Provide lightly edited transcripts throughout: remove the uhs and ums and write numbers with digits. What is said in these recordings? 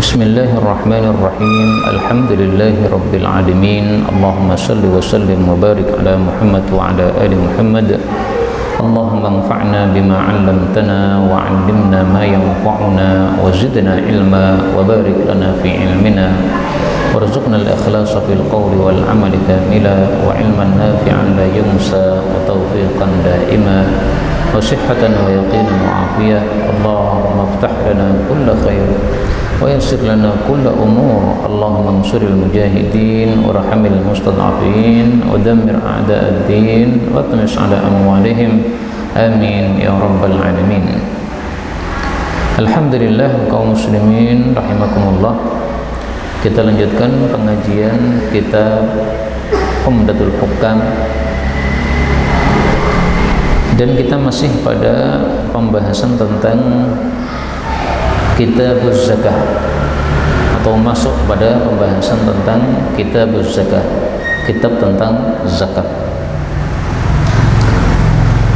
Bismillahirrahmanirrahim. Alhamdulillahi rabbil alamin. Allahumma salli wa sallim wa barik ala Muhammad wa ala ali Muhammad. Allahumma anfa'na bima 'allamtana wa 'allimna ma yanfa'una wa zidna ilma wa barik lana fi ilmina warzuqna al-ikhlasa fil qawli wal 'amali kamila wa ilman nafi'an la yunsa wa tawfiqan daima wa sihhatan wa yaqinan wa afiyah. Allahumma iftah lana kulla khair wa yassir lana kulla umur. Allahumma ansuril mujahidin warhamil mustad'afin wa dammir a'da'ad-din wa tmis 'ala amwalihim. Amin ya rabbal alamin. Alhamdulillah kaum muslimin rahimakumullah. Kita lanjutkan pengajian kitab Umdatul Hukam dan kita masih pada pembahasan tentang Kitabuz Zakah, atau masuk pada pembahasan tentang Kitabuz Zakah, kitab tentang zakat.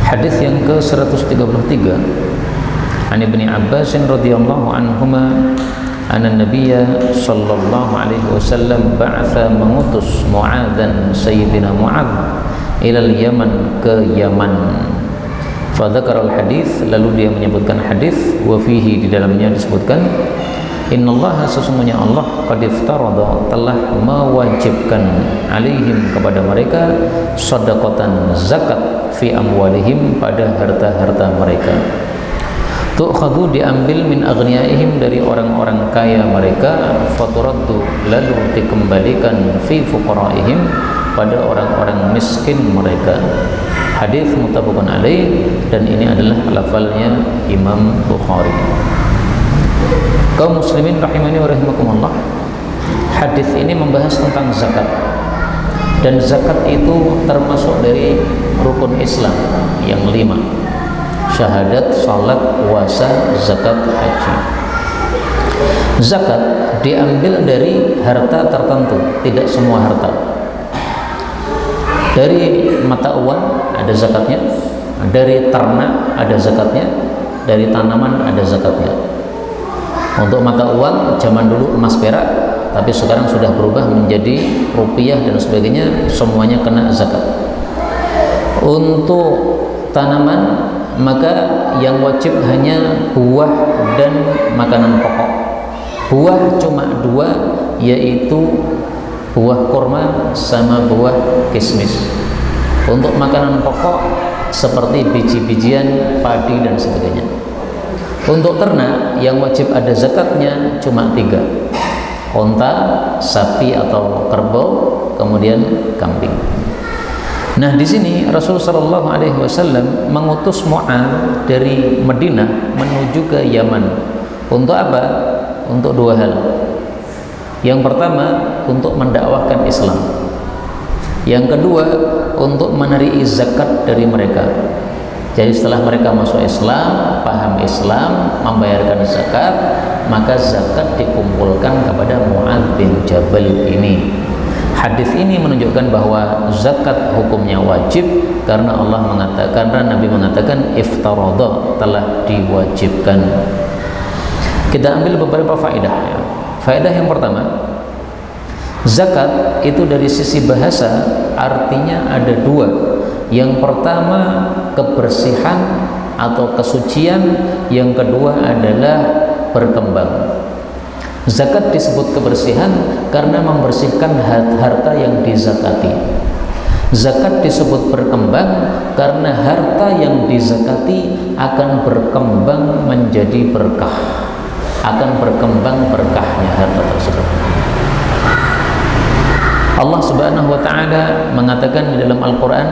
Hadis yang ke-133 An Ibni Abbas radhiyallahu anhuma anna Nabiyya sallallahu alaihi wasallam ba'atha mengutus Mu'adzan, Sayyidina Mu'adz, ilal Yaman, ke Yaman. Fadzakara al-hadis, lalu dia menyebutkan hadis, wa fihi, di dalamnya disebutkan, innallaha, sesungguhnya Allah, qad iftarada, telah mewajibkan, alaihim, kepada mereka, shadaqatan, zakat, fi amwalihim, pada harta-harta mereka. Tu'khadhu, diambil, min aghniyaihim, dari orang-orang kaya mereka, faturaddu, lalu dikembalikan, fi fuqaraihim, pada orang-orang miskin mereka. Hadis muttafaqun alaih, dan ini adalah lafalnya Imam Bukhari. Kaum muslimin rahimani wa rahimakumullah, hadis ini membahas tentang zakat, dan zakat itu termasuk dari rukun Islam yang 5: syahadat, salat, puasa, zakat, haji. Zakat diambil dari harta tertentu, tidak semua harta. Dari mata uang ada zakatnya, dari ternak ada zakatnya, dari tanaman ada zakatnya. Untuk mata uang zaman dulu emas perak, tapi sekarang sudah berubah menjadi rupiah dan sebagainya, semuanya kena zakat. Untuk tanaman, maka yang wajib hanya buah dan makanan pokok. Buah cuma 2, yaitu buah kurma sama buah kismis. Untuk makanan pokok seperti biji-bijian, padi dan sebagainya. Untuk ternak yang wajib ada zakatnya cuma 3: onta, sapi atau kerbau, kemudian kambing. Nah, di sini Rasul sallallahu alaihi wasallam mengutus Mu'adz dari Madinah menuju ke Yaman. Untuk apa? Untuk 2 hal. Yang pertama, untuk mendakwahkan Islam. Yang kedua, untuk menerima zakat dari mereka. Jadi setelah mereka masuk Islam, paham Islam, membayarkan zakat, maka zakat dikumpulkan kepada Mu'adz bin Jabal ini. Hadis ini menunjukkan bahwa zakat hukumnya wajib karena Allah mengatakan, karena Nabi mengatakan iftarada, telah diwajibkan. Kita ambil beberapa faedah. Faedah yang pertama, zakat itu dari sisi bahasa artinya ada 2. Yang pertama kebersihan atau kesucian, yang kedua adalah berkembang. Zakat disebut kebersihan karena membersihkan harta yang dizakati. Zakat disebut berkembang karena harta yang dizakati akan berkembang menjadi berkah, akan berkembang berkahnya harta tersebut. Allah Subhanahu wa taala mengatakan di dalam Al-Qur'an,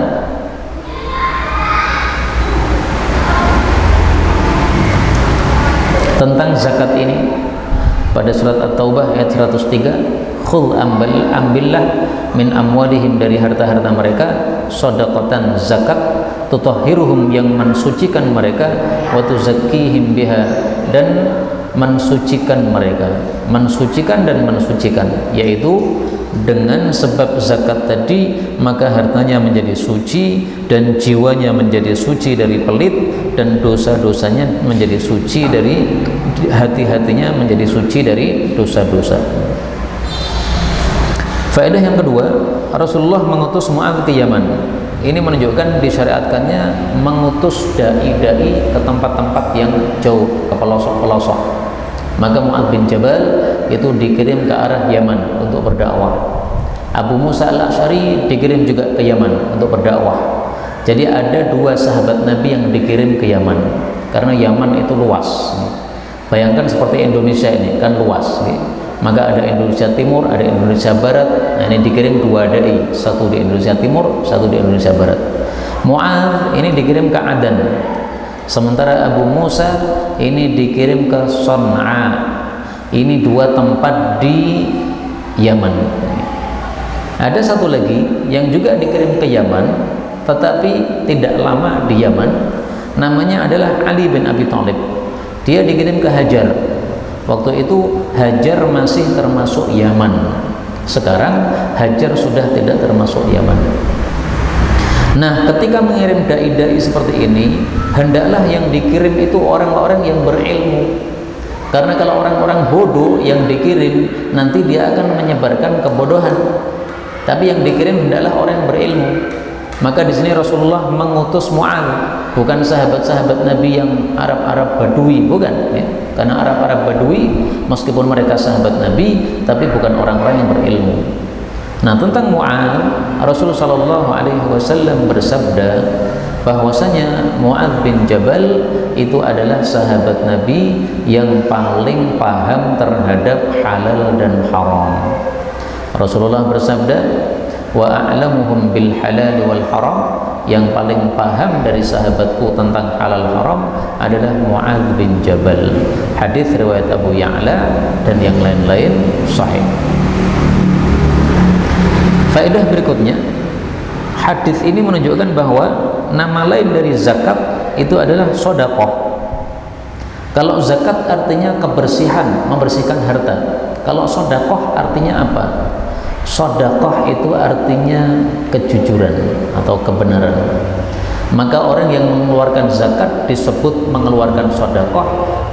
tentang zakat ini pada surat At-Taubah ayat 103, khudh, ambillah, min amwalihim, dari harta-harta mereka, shadaqatan, zakat, tutahhiruhum, yang mensucikan mereka, wa tuzakkihim biha, dan mensucikan mereka, mensucikan dan mensucikan, yaitu dengan sebab zakat tadi maka hartanya menjadi suci dan jiwanya menjadi suci dari pelit dan dosa-dosanya menjadi suci dari hati-hatinya menjadi suci dari dosa-dosa. Faedah yang kedua, Rasulullah mengutus Mu'adz ke Yaman. Ini menunjukkan disyariatkannya mengutus dai-dai ke tempat-tempat yang jauh, ke pelosok-pelosok. Maka Mu'adz bin Jabal itu dikirim ke arah Yaman untuk berdakwah. Abu Musa al-Asy'ari dikirim juga ke Yaman untuk berdakwah. Jadi ada dua sahabat Nabi yang dikirim ke Yaman, karena Yaman itu luas. Bayangkan seperti Indonesia ini kan luas. Maka ada Indonesia Timur, ada Indonesia Barat. Nah, ini dikirim dua dai, satu di Indonesia Timur, satu di Indonesia Barat. Mu'adz ini dikirim ke Adan, sementara Abu Musa ini dikirim ke Son'a. Ini dua tempat di Yaman. Ada satu lagi yang juga dikirim ke Yaman, tetapi tidak lama di Yaman. Namanya adalah Ali bin Abi Thalib. Dia dikirim ke Hajar. Waktu itu Hajar masih termasuk Yaman. Sekarang Hajar sudah tidak termasuk Yaman. Nah, ketika mengirim dai-dai seperti ini, hendaklah yang dikirim itu orang-orang yang berilmu. Karena kalau orang-orang bodoh yang dikirim, nanti dia akan menyebarkan kebodohan. Tapi yang dikirim hendaklah orang yang berilmu. Maka di sini Rasulullah mengutus Mu'adz, bukan sahabat-sahabat Nabi yang Arab-Arab Badui, bukan. Ya. Karena Arab-Arab Badui, meskipun mereka sahabat Nabi, tapi bukan orang-orang yang berilmu. Nah, tentang Mu'adz, Rasulullah SAW bersabda bahwasanya Mu'adz bin Jabal itu adalah sahabat Nabi yang paling paham terhadap halal dan haram. Rasulullah bersabda, wa a'lamuhum bil halal wal haram, yang paling paham dari sahabatku tentang halal haram adalah Mu'adz bin Jabal. Hadis riwayat Abu Ya'la dan yang lain-lain sahih. Faedah berikutnya, hadis ini menunjukkan bahwa nama lain dari zakat itu adalah sedekah. Kalau zakat artinya kebersihan, membersihkan harta. Kalau sedekah artinya apa? Sedekah itu artinya kejujuran atau kebenaran. Maka orang yang mengeluarkan zakat disebut mengeluarkan sedekah,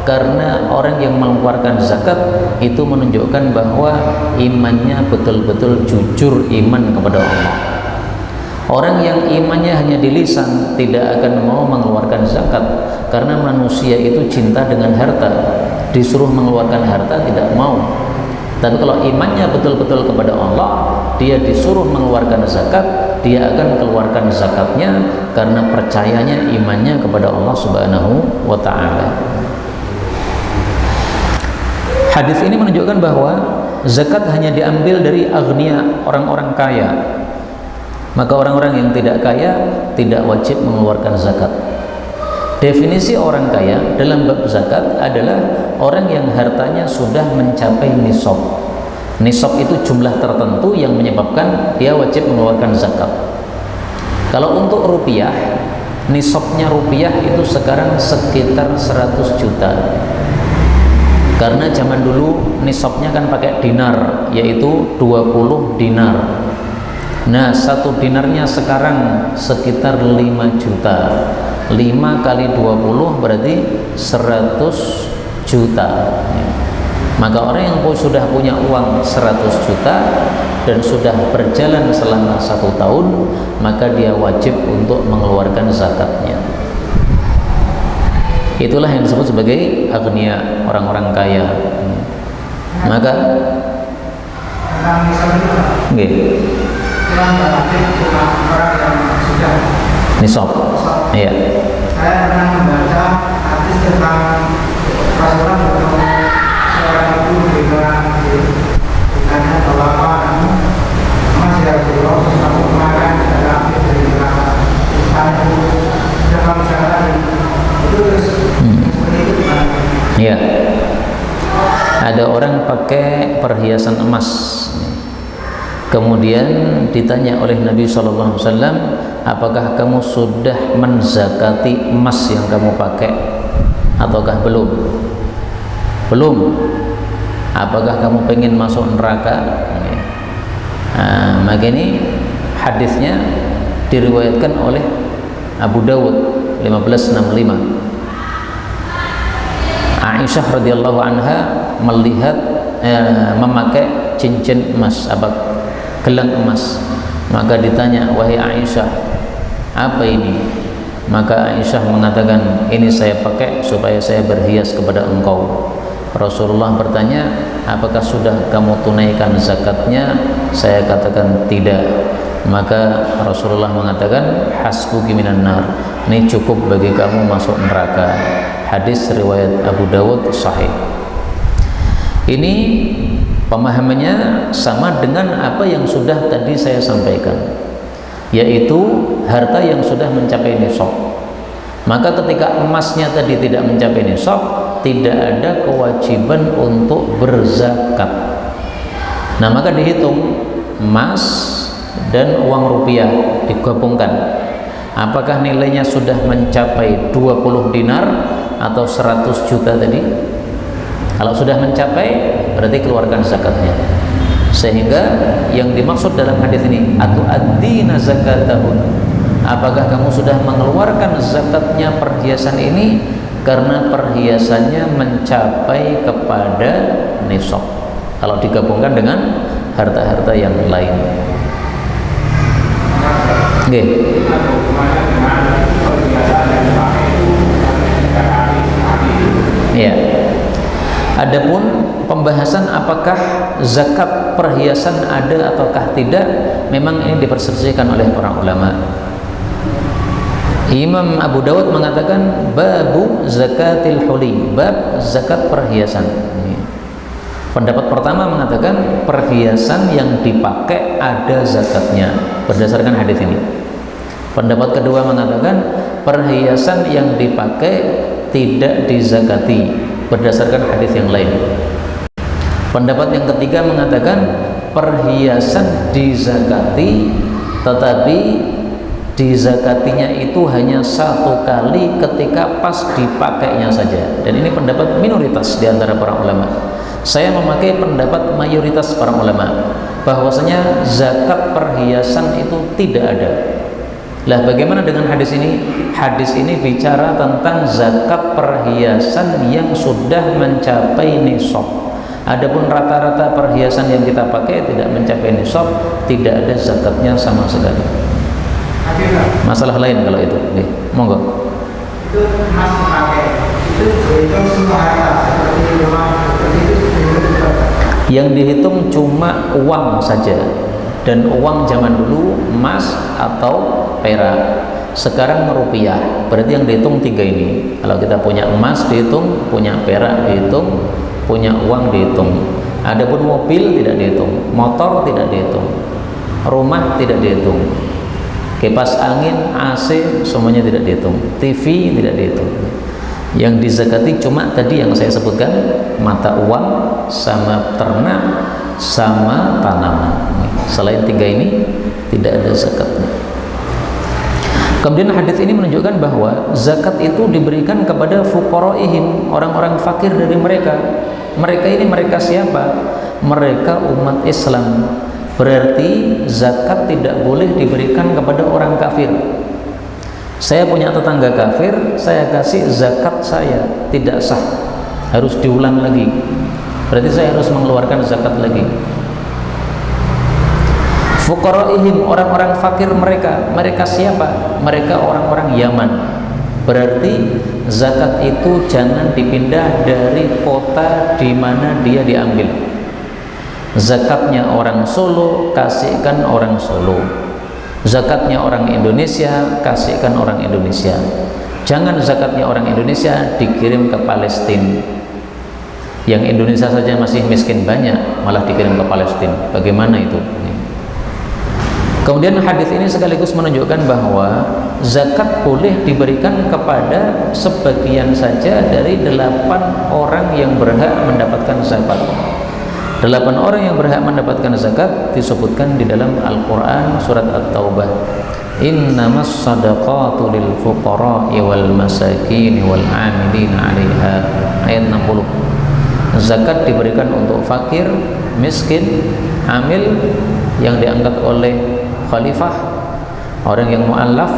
karena orang yang mengeluarkan zakat itu menunjukkan bahwa imannya betul-betul jujur iman kepada Allah. Orang yang imannya hanya di lisan tidak akan mau mengeluarkan zakat, karena manusia itu cinta dengan harta. Disuruh mengeluarkan harta tidak mau. Tapi kalau imannya betul-betul kepada Allah, dia disuruh mengeluarkan zakat, dia akan keluarkan zakatnya karena percayanya imannya kepada Allah Subhanahu wa ta'ala. Hadis ini menunjukkan bahwa zakat hanya diambil dari aghnia, orang-orang kaya. Maka orang-orang yang tidak kaya tidak wajib mengeluarkan zakat. Definisi orang kaya dalam bab zakat adalah orang yang hartanya sudah mencapai nisab. Nisab itu jumlah tertentu yang menyebabkan dia wajib mengeluarkan zakat. Kalau untuk rupiah, nisabnya rupiah itu sekarang sekitar 100 juta. Karena zaman dulu nisabnya kan pakai dinar, yaitu 20 dinar. Nah, satu dinarnya sekarang sekitar 5 juta. 5 kali 20 berarti 100 juta. Maka orang yang sudah punya uang 100 juta dan sudah berjalan selama 1 tahun, maka dia wajib untuk mengeluarkan zakatnya. Itulah yang disebut sebagai aghnia, orang-orang kaya. Maka nisab. Iya. Saya pernah membaca hadis tentang Rasulullah bertemu seorang ibu dengan ditanya bahwa masih Rasulullah kamu kemarin adalah akhir dari neraka. Tanya itu dalam jalan itu terus seperti itu gimana? Iya. Ada orang pakai perhiasan emas. Kemudian ditanya oleh Nabi SAW, apakah kamu sudah menzakati emas yang kamu pakai ataukah belum? Belum. Apakah kamu pengen masuk neraka? Nah, maka ini hadisnya diriwayatkan oleh Abu Dawud 1565. Aisyah radhiyallahu anha melihat memakai cincin emas, gelang emas. Maka ditanya, wahai Aisyah, apa ini? Maka Aisyah mengatakan, ini saya pakai supaya saya berhias kepada engkau. Rasulullah bertanya, apakah sudah kamu tunaikan zakatnya? Saya katakan tidak. Maka Rasulullah mengatakan, hasbuki minan nar, ini cukup bagi kamu masuk neraka. Hadis riwayat Abu Dawud sahih. Ini pemahamannya sama dengan apa yang sudah tadi saya sampaikan, yaitu harta yang sudah mencapai nisab. Maka ketika emasnya tadi tidak mencapai nisab, tidak ada kewajiban untuk berzakat. Nah, maka dihitung emas dan uang rupiah digabungkan. Apakah nilainya sudah mencapai 20 dinar atau 100 juta tadi? Kalau sudah mencapai, berarti keluarkan zakatnya. Sehingga yang dimaksud dalam hadis ini, atu'addina zakatahun, apakah kamu sudah mengeluarkan zakatnya perhiasan ini? Karena perhiasannya mencapai kepada nisab. Kalau digabungkan dengan harta-harta yang lain. Oke. Ya. Adapun pembahasan apakah zakat perhiasan ada ataukah tidak, memang ini diperselisihkan oleh para ulama. Imam Abu Dawud mengatakan babu zakatil huli, bab zakat perhiasan. Pendapat pertama mengatakan perhiasan yang dipakai ada zakatnya berdasarkan hadis ini. Pendapat kedua mengatakan perhiasan yang dipakai tidak dizakati berdasarkan hadis yang lain. Pendapat yang ketiga mengatakan perhiasan dizakati, tetapi dizakatinya itu hanya satu kali ketika pas dipakainya saja. Dan ini pendapat minoritas di antara para ulama. Saya memakai pendapat mayoritas para ulama bahwasanya zakat perhiasan itu tidak ada. Lah bagaimana dengan hadis ini? Hadis ini bicara tentang zakat perhiasan yang sudah mencapai nisab. Adapun rata-rata perhiasan yang kita pakai tidak mencapai nisab, tidak ada zakatnya sama sekali. Masalah lain kalau itu. Nih, monggo. Itu emas dipakai, itu dihitung semua harta seperti rumah, seperti itu. Yang dihitung cuma uang saja, dan uang zaman dulu emas atau perak. Sekarang rupiah. Berarti yang dihitung tiga ini. Kalau kita punya emas dihitung, punya perak dihitung, punya uang dihitung. Adapun mobil tidak dihitung, motor tidak dihitung, rumah tidak dihitung, kipas angin, AC semuanya tidak dihitung, TV tidak dihitung. Yang dizakati cuma tadi yang saya sebutkan, mata uang sama ternak sama tanaman. Selain tiga ini tidak ada zakatnya. Kemudian hadis ini menunjukkan bahwa zakat itu diberikan kepada fuqaraihim, orang-orang fakir dari mereka. Mereka ini mereka siapa? Mereka umat Islam. Berarti zakat tidak boleh diberikan kepada orang kafir. Saya punya tetangga kafir, saya kasih zakat saya, tidak sah, harus diulang lagi. Berarti saya harus mengeluarkan zakat lagi. Fuqaraihim, orang-orang fakir mereka. Mereka siapa? Mereka orang-orang Yaman. Berarti zakat itu jangan dipindah dari kota di mana dia diambil. Zakatnya orang Solo, kasihkan orang Solo. Zakatnya orang Indonesia, kasihkan orang Indonesia. Jangan zakatnya orang Indonesia dikirim ke Palestina. Yang Indonesia saja masih miskin banyak, malah dikirim ke Palestina. Bagaimana itu? Kemudian hadis ini sekaligus menunjukkan bahwa zakat boleh diberikan kepada sebagian saja dari 8 orang yang berhak mendapatkan zakat. 8 orang yang berhak mendapatkan zakat disebutkan di dalam Al-Quran surat At-Taubah. Innamas sadaqatu lil fuqara'i wal masakin wal 'amilina 'alaiha, ayat 60. Zakat diberikan untuk fakir, miskin, amil yang diangkat oleh khalifah, orang yang mu'allaf,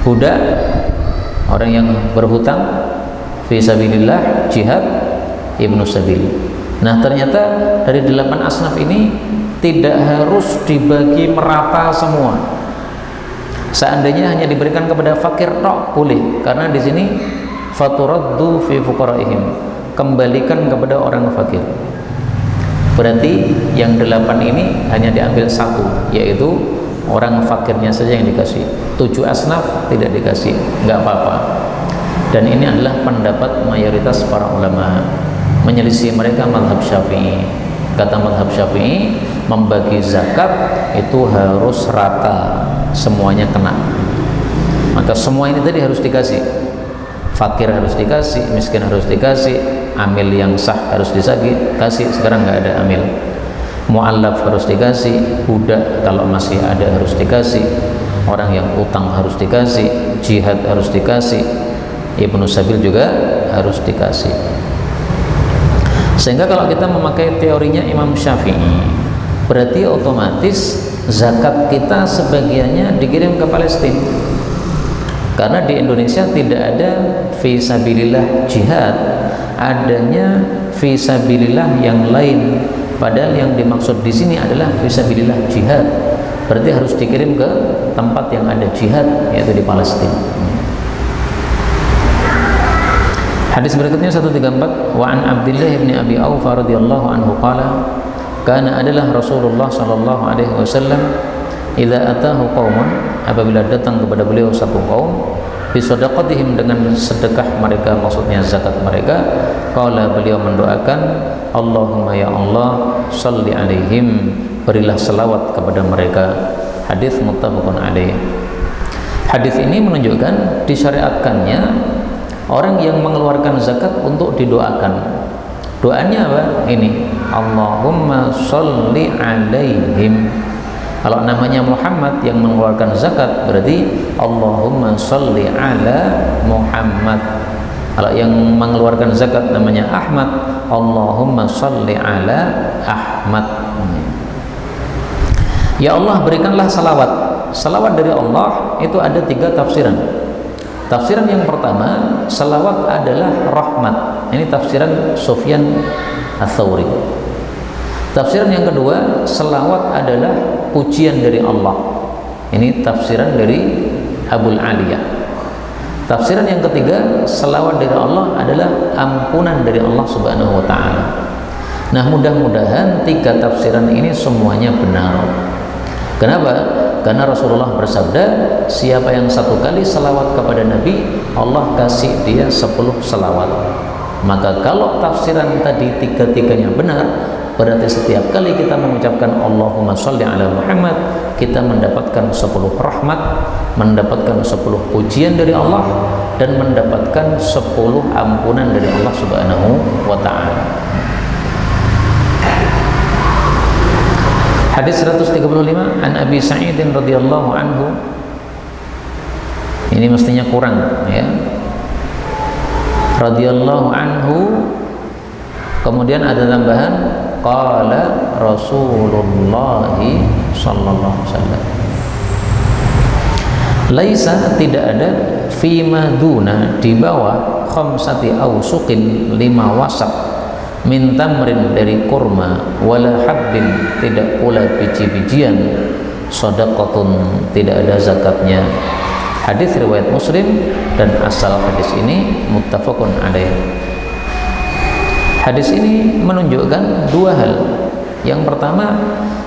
budak, orang yang berhutang, fi sabilillah, jihad, ibnu sabil. Nah, ternyata dari 8 asnaf ini tidak harus dibagi merata semua. Seandainya hanya diberikan kepada fakir tok boleh, karena di sini faturaddu fi fuqaraihim, kembalikan kepada orang fakir. Berarti yang 8 ini hanya diambil satu, yaitu orang fakirnya saja yang dikasih. 7 asnaf tidak dikasih, nggak apa-apa. Dan ini adalah pendapat mayoritas para ulama. Menyelisih mereka mazhab Syafi'i. Kata mazhab Syafi'i, membagi zakat itu harus rata, semuanya kena. Maka semua ini tadi harus dikasih. Fakir harus dikasih, miskin harus dikasih, amil yang sah harus dikasih. Sekarang nggak ada amil. Mu'allaf harus dikasih, budak kalau masih ada harus dikasih, orang yang utang harus dikasih, jihad harus dikasih, ibnu sabil juga harus dikasih. Sehingga kalau kita memakai teorinya Imam Syafi'i, berarti otomatis zakat kita sebagiannya dikirim ke Palestina. Karena di Indonesia tidak ada fisabilillah jihad, adanya fisabilillah yang lain. Padahal yang dimaksud di sini adalah fisabilillah jihad. Berarti harus dikirim ke tempat yang ada jihad, yaitu di Palestina. Hadis berikutnya 134, wa an Abdullah bin Abi Aufa radhiyallahu anhu qala, kana adalah Rasulullah sallallahu alaihi wasallam idza atahu qaumun, apabila datang kepada beliau satu kaum, bisadaqatihim, dengan sedekah mereka, maksudnya zakat mereka, qala, beliau mendoakan, Allahumma ya Allah, salli alaihim, berilah selawat kepada mereka. Hadis muttafaqun alaih. Hadis ini menunjukkan disyariatkannya orang yang mengeluarkan zakat untuk didoakan. Doanya apa? Ini, Allahumma salli alaihim. Kalau namanya Muhammad yang mengeluarkan zakat, berarti Allahumma salli ala Muhammad. Kalau yang mengeluarkan zakat namanya Ahmad, Allahumma salli ala Ahmad. Ya Allah, berikanlah salawat. Salawat dari Allah itu ada 3 tafsiran. Tafsiran yang pertama, salawat adalah rahmat. Ini tafsiran Sufyan Ats-Tsauri. Tafsiran yang kedua, selawat adalah pujian dari Allah. Ini tafsiran dari Abul Aliyah. Tafsiran yang ketiga, selawat dari Allah adalah ampunan dari Allah Subhanahu wa ta'ala. Nah, mudah-mudahan 3 tafsiran ini semuanya benar. Kenapa? Karena Rasulullah bersabda, siapa yang 1 kali selawat kepada Nabi, Allah kasih dia 10 selawat. Maka kalau tafsiran tadi 3-tiganya benar, berarti setiap kali kita mengucapkan Allahumma sholli ala Muhammad, kita mendapatkan 10 rahmat, mendapatkan 10 pujian dari Allah, dan mendapatkan 10 ampunan dari Allah Subhanahu wa ta'ala. Hadis 135, an Abi Sa'id radhiyallahu anhu. Ini mestinya kurang, ya. Radhiyallahu anhu. Kemudian ada tambahan, qala Rasulullah sallallahu alaihi wasallam. Laisa, tidak ada, fima duna, di bawah, khamsati awsuqin, 5 wasak, min tamrin, dari kurma, wala habbin, tidak pula biji-bijian, shadaqatun, tidak ada zakatnya. Hadis riwayat Muslim, dan asal hadis ini muttafaqun alaih. Hadis ini menunjukkan 2 hal. Yang pertama,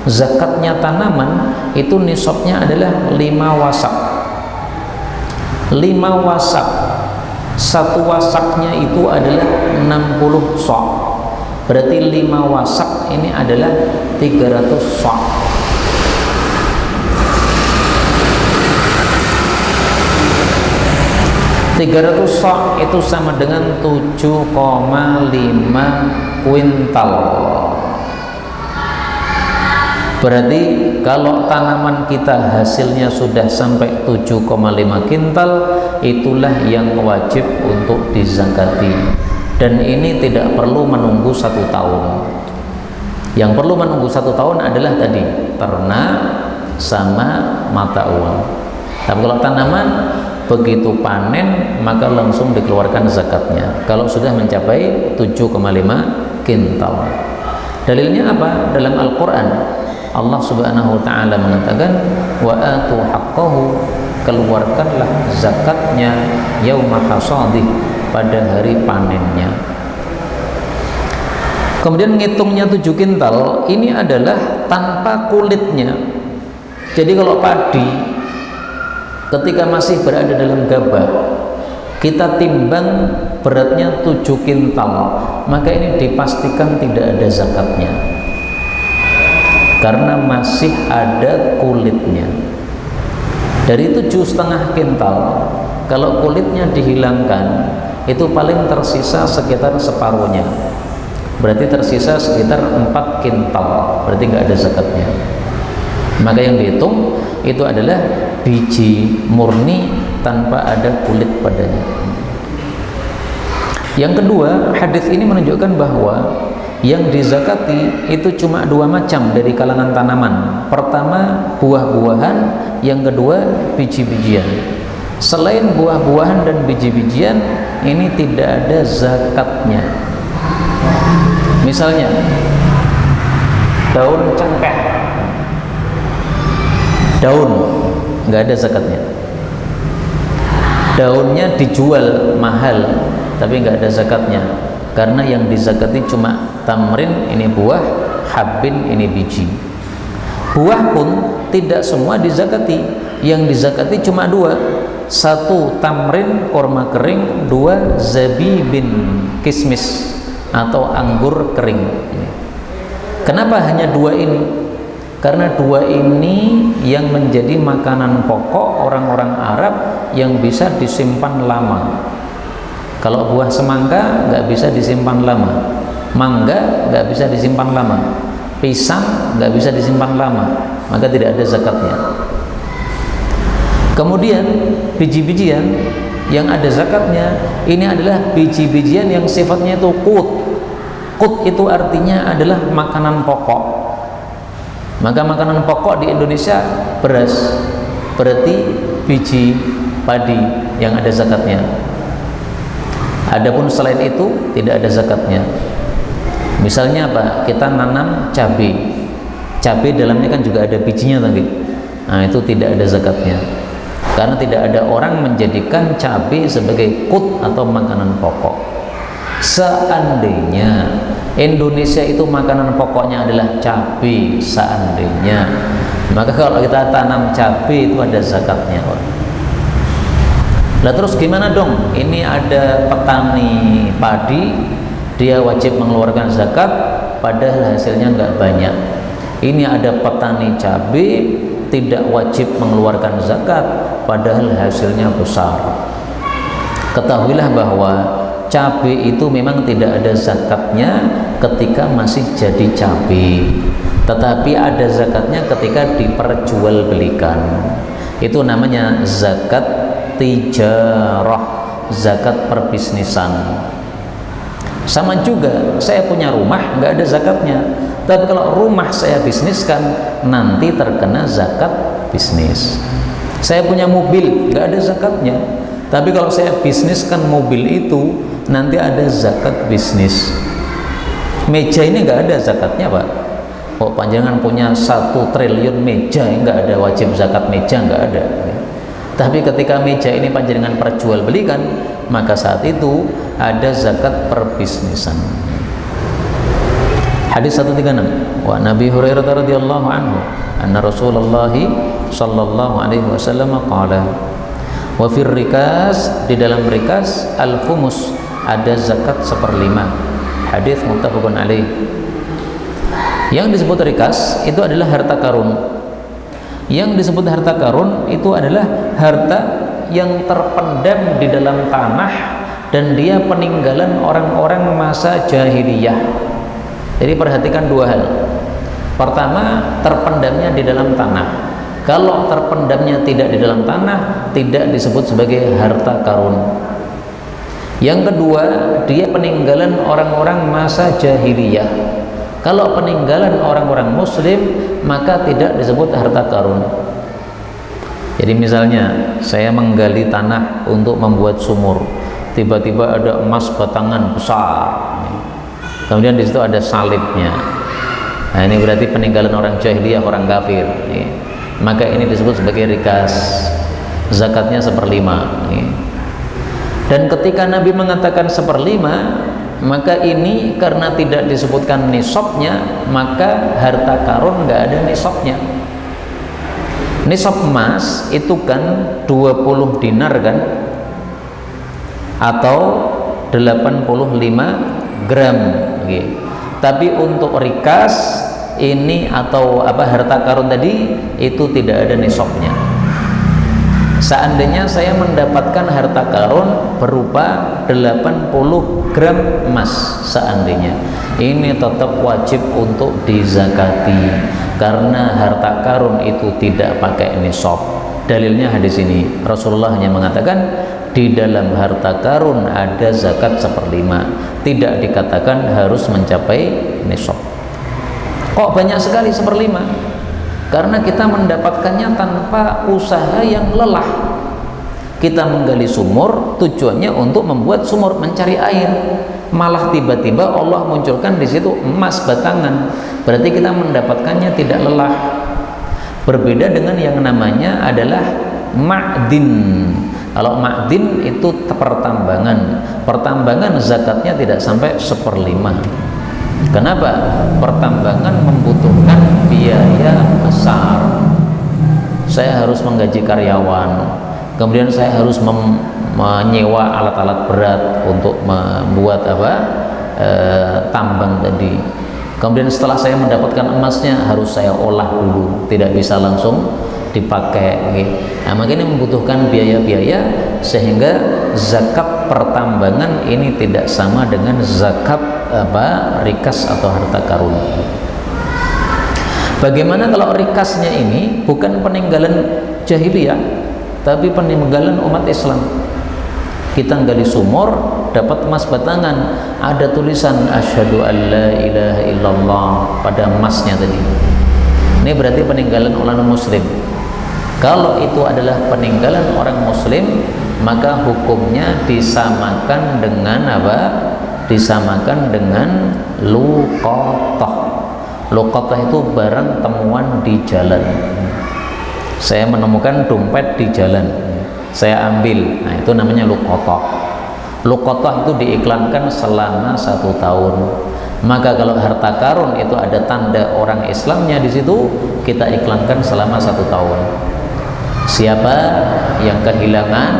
zakatnya tanaman itu nisabnya adalah 5 wasak. 5 wasak, 1 wasaknya itu adalah 60 sok. Berarti 5 wasak ini adalah 300 sok. Sok itu sama dengan 7,5 kuintal. Berarti kalau tanaman kita hasilnya sudah sampai 7,5 kintal, itulah yang wajib untuk dizakati. Dan ini tidak perlu menunggu 1 tahun. Yang perlu menunggu 1 tahun adalah tadi ternak sama mata uang. Tapi kalau tanaman begitu panen maka langsung dikeluarkan zakatnya kalau sudah mencapai 7,5 kintal. Dalilnya apa? Dalam Al-Quran Allah subhanahu wa ta'ala mengatakan wa atu haqqahu, keluarkanlah zakatnya yauma hasadih, pada hari panennya. Kemudian ngitungnya 7 kintal ini adalah tanpa kulitnya. Jadi kalau padi ketika masih berada dalam gabah kita timbang beratnya 7 kintal, maka ini dipastikan tidak ada zakatnya karena masih ada kulitnya. Dari 7,5 kintal, kalau kulitnya dihilangkan itu paling tersisa sekitar separuhnya, berarti tersisa sekitar 4 kintal, berarti nggak ada zakatnya. Maka yang dihitung itu adalah biji murni tanpa ada kulit padanya. Yang kedua, hadis ini menunjukkan bahwa yang dizakati itu cuma 2 macam dari kalangan tanaman. Pertama buah-buahan, yang kedua biji-bijian. Selain buah-buahan dan biji-bijian ini tidak ada zakatnya. Misalnya daun cengkeh, daun nggak ada zakatnya. Daunnya dijual mahal tapi nggak ada zakatnya karena yang dizakati cuma tamrin, ini buah, habbin, ini biji. Buah pun tidak semua dizakati, yang dizakati cuma 2, 1 tamrin kurma kering, 2 zabibin kismis atau anggur kering. Kenapa hanya 2 ini? Karena 2 ini yang menjadi makanan pokok orang-orang Arab yang bisa disimpan lama. Kalau buah semangka nggak bisa disimpan lama, mangga nggak bisa disimpan lama, pisang nggak bisa disimpan lama, maka tidak ada zakatnya. Kemudian biji-bijian yang ada zakatnya ini adalah biji-bijian yang sifatnya itu qut. Qut itu artinya adalah makanan pokok. Maka makanan pokok di Indonesia beras, berarti biji padi yang ada zakatnya. Adapun selain itu tidak ada zakatnya. Misalnya apa? Kita nanam cabai. Cabai dalamnya kan juga ada bijinya tadi. Nah, itu tidak ada zakatnya. Karena tidak ada orang menjadikan cabai sebagai qut atau makanan pokok. Seandainya Indonesia itu makanan pokoknya adalah cabai, seandainya, maka kalau kita tanam cabai itu ada zakatnya. Lah terus gimana dong? Ini ada petani padi, dia wajib mengeluarkan zakat, padahal hasilnya nggak banyak. Ini ada petani cabai, tidak wajib mengeluarkan zakat, padahal hasilnya besar. Ketahuilah bahwa cabai itu memang tidak ada zakatnya ketika masih jadi cabai, tetapi ada zakatnya ketika diperjualbelikan. Itu namanya zakat tijarah, zakat perbisnisan. Sama juga, saya punya rumah nggak ada zakatnya, tapi kalau rumah saya bisniskan nanti terkena zakat bisnis. Saya punya mobil nggak ada zakatnya, tapi kalau saya bisniskan mobil itu nanti ada zakat bisnis. Meja ini nggak ada zakatnya, Pak. Oh, panjangan punya 1 triliun meja, nggak ada wajib zakat meja, nggak ada. Tapi ketika meja ini panjenengan perjualbelikan, maka saat itu ada zakat perbisnisan. Hadis 136. Wa Nabi Hurairah radhiyallahu anhu, anna Rasulullah sallallahu alaihi wasallam qala, wa fir rikas, di dalam rikas al-khumus ada zakat 1/5. Hadis muttafaqun alaih. Yang disebut rikas itu adalah harta karun. Yang disebut harta karun itu adalah harta yang terpendam di dalam tanah dan dia peninggalan orang-orang masa jahiliyah. Jadi perhatikan 2 hal. Pertama, terpendamnya di dalam tanah. Kalau terpendamnya tidak di dalam tanah, tidak disebut sebagai harta karun. Yang kedua, dia peninggalan orang-orang masa jahiliyah. Kalau peninggalan orang-orang muslim, maka tidak disebut harta karun. Jadi misalnya saya menggali tanah untuk membuat sumur, tiba-tiba ada emas batangan besar, kemudian di situ ada salibnya. Nah, ini berarti peninggalan orang jahiliyah, orang kafir. Maka ini disebut sebagai rikas, zakatnya 1/5. Dan ketika Nabi mengatakan 1/5, maka ini karena tidak disebutkan nisabnya, maka harta karun nggak ada nisabnya. Nisab emas itu kan 20 dinar kan, atau 85 gram. Tapi untuk rikas ini atau harta karun tadi itu tidak ada nisabnya. Seandainya saya mendapatkan harta karun berupa 80 gram emas, seandainya, ini tetap wajib untuk dizakati karena harta karun itu tidak pakai nisab. Dalilnya hadis ini, Rasulullah hanya mengatakan di dalam harta karun ada zakat 1/5, tidak dikatakan harus mencapai nisab. Kok banyak sekali 1/5? Karena kita mendapatkannya tanpa usaha yang lelah. Kita menggali sumur tujuannya untuk membuat sumur, mencari air, malah tiba-tiba Allah munculkan di situ emas batangan. Berarti kita mendapatkannya tidak lelah. Berbeda dengan yang namanya adalah ma'din. Kalau ma'din itu pertambangan. Pertambangan zakatnya tidak sampai 1/5. Kenapa? Pertambangan membutuhkan biaya besar. Saya harus menggaji karyawan, kemudian saya harus menyewa alat-alat berat untuk membuat tambang tadi. Kemudian setelah saya mendapatkan emasnya harus saya olah dulu, tidak bisa langsung dipakai. Nah, makanya membutuhkan biaya-biaya, sehingga zakat pertambangan ini tidak sama dengan zakat rikas atau harta karun. Bagaimana kalau rikasnya ini bukan peninggalan jahiliyah, tapi peninggalan umat Islam? Kita gali sumur, dapat emas batangan, ada tulisan asyhadu an la ilaha illallah pada emasnya tadi. Ini berarti peninggalan orang muslim. Kalau itu adalah peninggalan orang muslim, maka hukumnya disamakan dengan disamakan dengan luqatah. Luqatah itu barang temuan di jalan. Saya menemukan dompet di jalan, saya ambil. Nah, itu namanya luqatah. Luqatah itu diiklankan selama 1 tahun. Maka kalau harta karun itu ada tanda orang Islamnya di situ, kita iklankan selama 1 tahun. Siapa yang kehilangan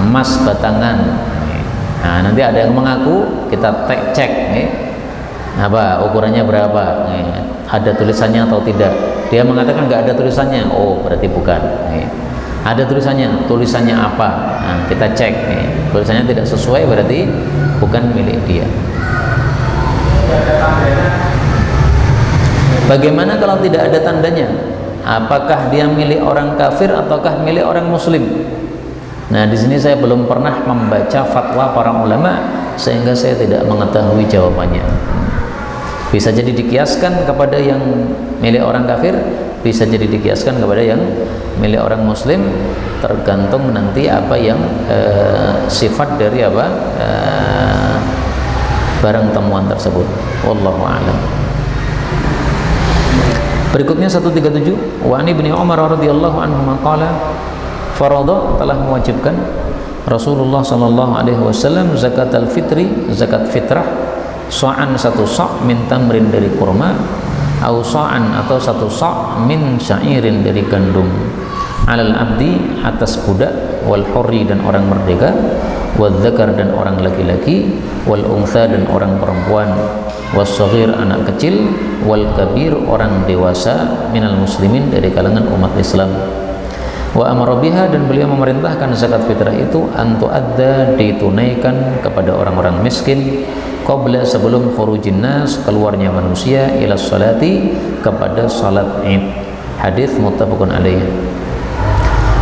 emas batangan, nah nanti ada yang mengaku, kita cek ukurannya berapa, ada tulisannya atau tidak. Dia mengatakan nggak ada tulisannya, oh berarti bukan. Ada tulisannya apa, nah kita cek, tulisannya tidak sesuai, berarti bukan milik dia. Bagaimana kalau tidak ada tandanya? Apakah dia milik orang kafir ataukah milik orang muslim? Nah, di sini saya belum pernah membaca fatwa para ulama, sehingga saya tidak mengetahui jawabannya. Bisa jadi dikiaskan kepada yang milik orang kafir, bisa jadi dikiaskan kepada yang milik orang muslim, tergantung nanti apa yang sifat dari barang temuan tersebut. Wallahu a'lam. Berikutnya 137, wa an Ibnu Umar radhiyallahu anhu qala, farada, telah mewajibkan Rasulullah sallallahu alaihi wasallam zakatul fitri, zakat fitrah, sa'an 1 sa' min tamrin dari kurma, au sa'an atau 1 sa' min sya'irin dari gandum, alal abdi, atas budak, wal hurri dan orang merdeka, wal dzakar dan orang laki-laki, wal untha dan orang perempuan, was saghir anak kecil, wal kabir orang dewasa, minal muslimin dari kalangan umat Islam. Wa amara biha, dan beliau memerintahkan zakat fitrah itu antuadda, ditunaikan kepada orang-orang miskin, qabla, sebelum khurujin nas, keluarnya manusia, ila salati, kepada salat Id. Hadis muttafaqun alaih.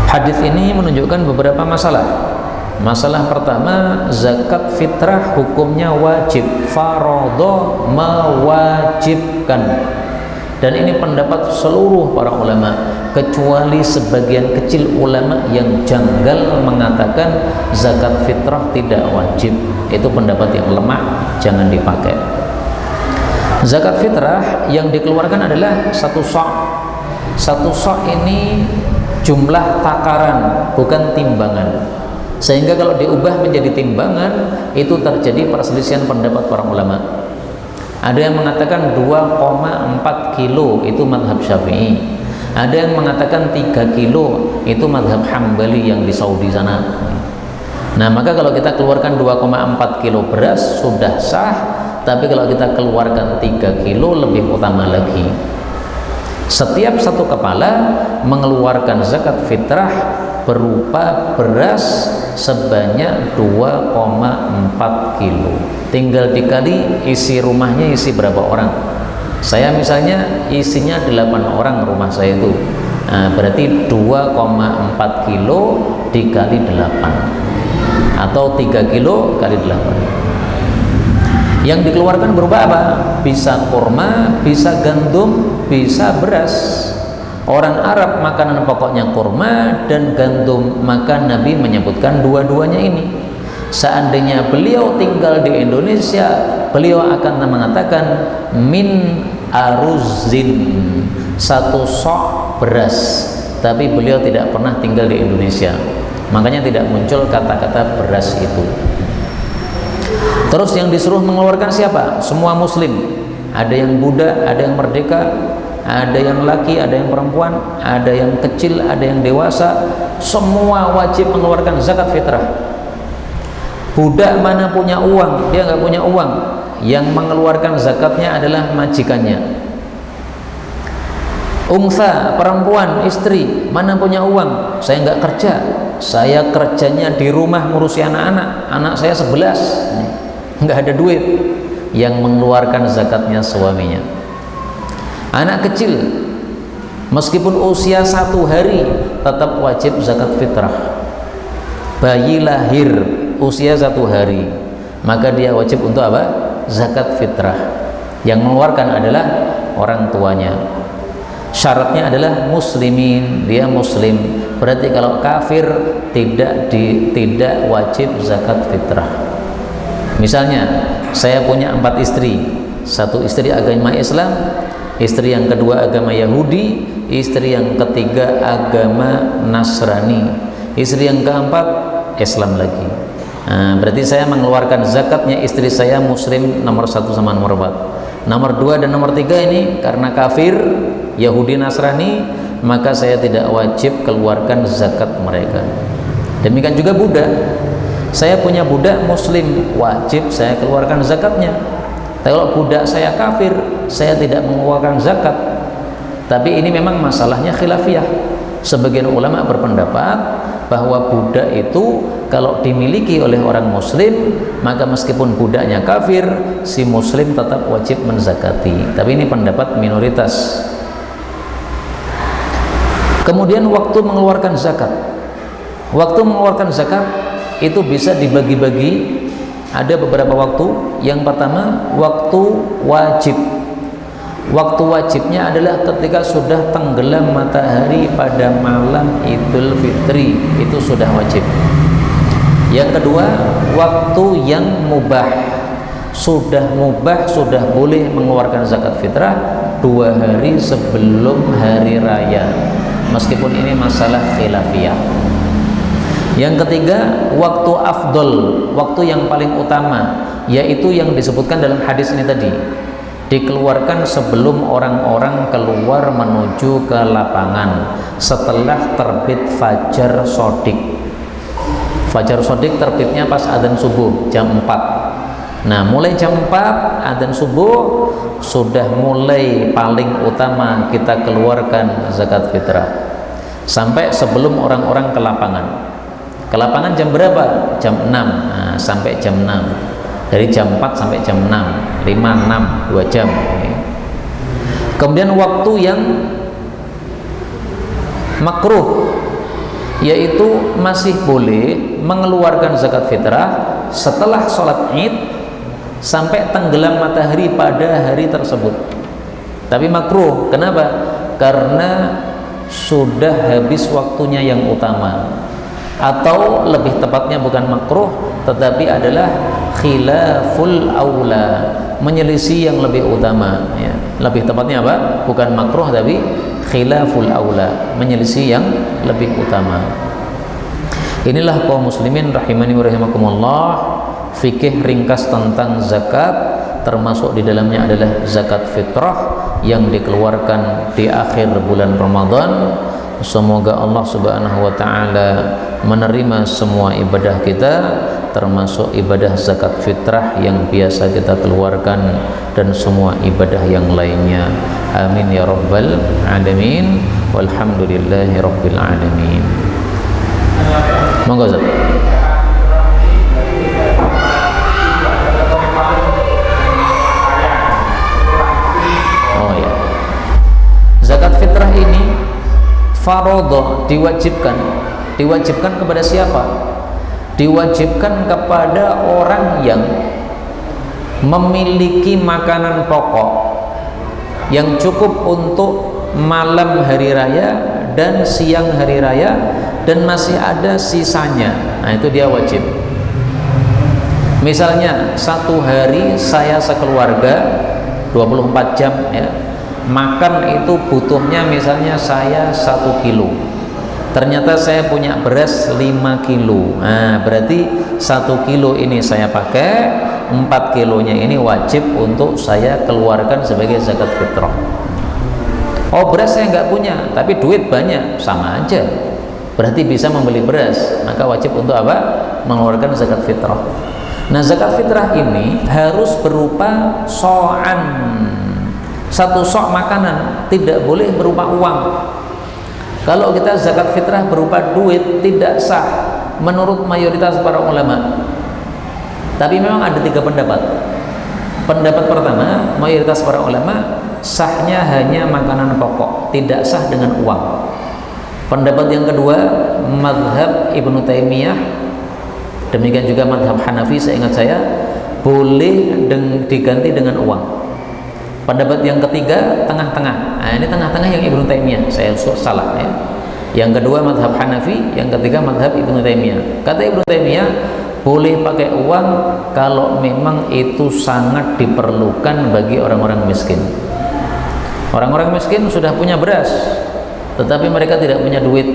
Hadis ini menunjukkan beberapa masalah. Masalah pertama, zakat fitrah hukumnya wajib. Faradha, mewajibkan. Dan ini pendapat seluruh para ulama, kecuali sebagian kecil ulama yang janggal mengatakan zakat fitrah tidak wajib. Itu pendapat yang lemah, jangan dipakai. Zakat fitrah yang dikeluarkan adalah 1 sa'. 1 sa' ini jumlah takaran, bukan timbangan. Sehingga kalau diubah menjadi timbangan, itu terjadi perselisihan pendapat para ulama. Ada yang mengatakan 2,4 kilo itu madhab Syafi'i. Ada yang mengatakan 3 kilo itu madhab Hambali yang di Saudi sana. Nah, maka kalau kita keluarkan 2,4 kilo beras sudah sah, tapi kalau kita keluarkan 3 kilo lebih utama lagi. Setiap satu kepala mengeluarkan zakat fitrah berupa beras sebanyak 2,4 kilo. Tinggal dikali isi rumahnya isi berapa orang. Saya misalnya isinya 8 orang rumah saya itu. Nah, berarti 2,4 kilo dikali 8 atau 3 kilo kali 8. Yang dikeluarkan berupa apa? Bisa kurma, bisa gandum, bisa beras. Orang Arab makanan pokoknya kurma dan gandum, maka Nabi menyebutkan dua-duanya ini. Seandainya beliau tinggal di Indonesia, beliau akan mengatakan min aruzin, 1 sa' beras. Tapi beliau tidak pernah tinggal di Indonesia, makanya tidak muncul kata-kata beras itu. Terus yang disuruh mengeluarkan siapa? Semua muslim. Ada yang budak, ada yang merdeka, ada yang laki, ada yang perempuan, ada yang kecil, ada yang dewasa. Semua wajib mengeluarkan zakat fitrah. Budak mana punya uang, dia nggak punya uang, yang mengeluarkan zakatnya adalah majikannya. Unsa, perempuan, istri, mana punya uang, saya nggak kerja, saya kerjanya di rumah ngurusi anak-anak, anak saya 11, nggak ada duit, yang mengeluarkan zakatnya suaminya. Anak kecil meskipun usia 1 hari tetap wajib zakat fitrah. Bayi lahir usia 1 hari, maka dia wajib untuk apa? Zakat fitrah. Yang mengeluarkan adalah orang tuanya. Syaratnya adalah muslimin, dia muslim. Berarti kalau kafir tidak wajib zakat fitrah. Misalnya saya punya 4 istri, 1 istri agama Islam, istri yang kedua agama Yahudi, istri yang ketiga agama Nasrani, istri yang keempat Islam lagi. Nah, berarti saya mengeluarkan zakatnya istri saya muslim nomor 1 sama nomor 4. Nomor 2 dan nomor 3 ini karena kafir Yahudi Nasrani, maka saya tidak wajib keluarkan zakat mereka. Demikian juga budak. Saya punya budak muslim, wajib saya keluarkan zakatnya. Tapi kalau budak saya kafir, saya tidak mengeluarkan zakat. Tapi ini memang masalahnya khilafiyah. Sebagian ulama berpendapat bahwa budak itu kalau dimiliki oleh orang muslim, maka meskipun budaknya kafir, si muslim tetap wajib menzakati. Tapi ini pendapat minoritas. Kemudian waktu mengeluarkan zakat. Waktu mengeluarkan zakat itu bisa dibagi-bagi. Ada beberapa waktu. Yang pertama, waktu wajib. Waktu wajibnya adalah ketika sudah tenggelam matahari pada malam Idul Fitri, itu sudah wajib. Yang kedua, waktu yang mubah. Sudah mubah, sudah boleh mengeluarkan zakat fitrah 2 hari sebelum hari raya. Meskipun ini masalah khilafiyah. Yang ketiga, waktu afdol, waktu yang paling utama, yaitu yang disebutkan dalam hadis ini tadi. Dikeluarkan sebelum orang-orang keluar menuju ke lapangan, setelah terbit fajar sodik. Fajar sodik terbitnya pas adzan subuh jam 4. Nah, mulai jam 4 adzan subuh sudah mulai paling utama kita keluarkan zakat fitrah sampai sebelum orang-orang ke lapangan. Ke lapangan jam berapa? Jam 6. Nah, sampai jam 6. Dari jam 4 sampai jam 6, 5, 6, 2 jam. Kemudian waktu yang makruh, yaitu masih boleh mengeluarkan zakat fitrah setelah sholat id sampai tenggelam matahari pada hari tersebut. Tapi makruh. Kenapa? Karena sudah habis waktunya yang utama. Atau lebih tepatnya bukan makruh, tetapi adalah khilaful aula, menyelisih yang lebih utama ya. Lebih tepatnya apa? Bukan makruh tapi khilaful aula, menyelisih yang lebih utama. Inilah kaum muslimin rahimani wa rahimakumullah, fikih ringkas tentang zakat, termasuk di dalamnya adalah zakat fitrah yang dikeluarkan di akhir bulan Ramadan. Semoga Allah Subhanahu wa taala menerima semua ibadah kita, termasuk ibadah zakat fitrah yang biasa kita keluarkan dan semua ibadah yang lainnya. Amin ya rabbal alamin. Walhamdulillahi rabbil alamin. Monggo Ustaz. Oh ya. Zakat fitrah ini fardhu, diwajibkan kepada siapa? Diwajibkan kepada orang yang memiliki makanan pokok yang cukup untuk malam hari raya dan siang hari raya dan masih ada sisanya. Nah, itu dia wajib. Misalnya satu hari saya sekeluarga 24 jam ya, makan itu butuhnya misalnya saya 1 kilo, ternyata saya punya beras 5 kilo. Nah, berarti 1 kilo ini saya pakai, 4 kilonya ini wajib untuk saya keluarkan sebagai zakat fitrah. Oh, beras saya nggak punya tapi duit banyak, sama aja, berarti bisa membeli beras, maka wajib untuk apa? Mengeluarkan zakat fitrah. Nah, zakat fitrah ini harus berupa so'an, satu sok makanan, tidak boleh berupa uang. Kalau kita zakat fitrah berupa duit tidak sah menurut mayoritas para ulama. Tapi memang ada 3 pendapat. Pendapat pertama, mayoritas para ulama sahnya hanya makanan pokok, tidak sah dengan uang. Pendapat yang kedua, mazhab Ibnu Taimiyah, demikian juga mazhab Hanafi seingat saya, boleh diganti dengan uang. Pendapat yang ketiga tengah-tengah. Nah, ini tengah-tengah yang Ibnu Taimiyah, saya salah ya. Yang kedua mazhab Hanafi, yang ketiga mazhab Ibnu Taimiyah. Kata Ibnu Taimiyah, boleh pakai uang kalau memang itu sangat diperlukan bagi orang-orang miskin. Orang-orang miskin sudah punya beras, tetapi mereka tidak punya duit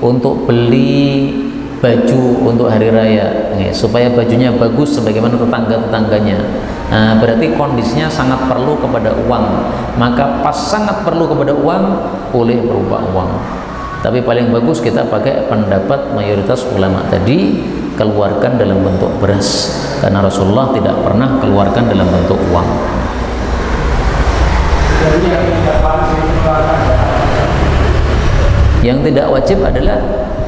untuk beli baju untuk hari raya nih, supaya bajunya bagus sebagaimana tetangga-tetangganya. Nah, berarti kondisinya sangat perlu kepada uang. Maka pas sangat perlu kepada uang, boleh berupa uang. Tapi paling bagus kita pakai pendapat mayoritas ulama tadi, keluarkan dalam bentuk beras, karena Rasulullah tidak pernah keluarkan dalam bentuk uang. Yang tidak wajib adalah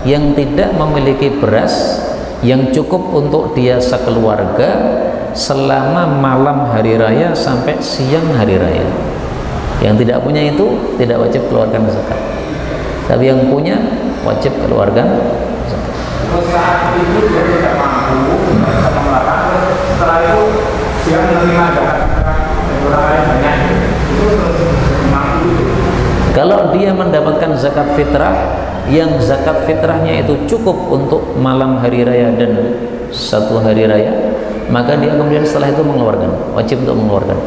yang tidak memiliki beras yang cukup untuk dia sekeluarga selama malam hari raya sampai siang hari raya. Yang tidak punya itu tidak wajib keluarkan zakat. Tapi yang punya wajib keluarkan zakat. Terus saat itu dia tidak mampu sama melakukan, setelah itu dia menerima zakat dari orang lain banyak, itu terus mampu. Kalau dia mendapatkan zakat fitrah yang zakat fitrahnya itu cukup untuk malam hari raya dan 1 hari raya, maka dia kemudian setelah itu mengeluarkan, wajib untuk mengeluarkan.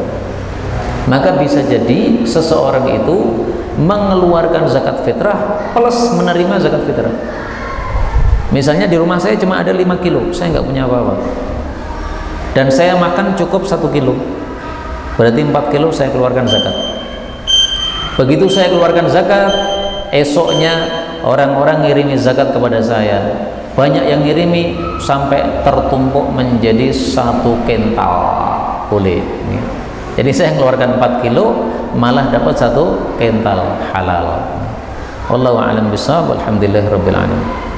Maka bisa jadi seseorang itu mengeluarkan zakat fitrah plus menerima zakat fitrah. Misalnya di rumah saya cuma ada 5 kilo, saya nggak punya apa-apa, dan saya makan cukup 1 kilo, berarti 4 kilo saya keluarkan zakat. Begitu saya keluarkan zakat, esoknya orang-orang ngirimi zakat kepada saya, banyak yang ngirimi sampai tertumpuk menjadi 1 kental, boleh. Jadi saya keluarkan 4 kilo malah dapat 1 kental halal. Wallahu a'lam bishawab. Alhamdulillahirabbil alamin.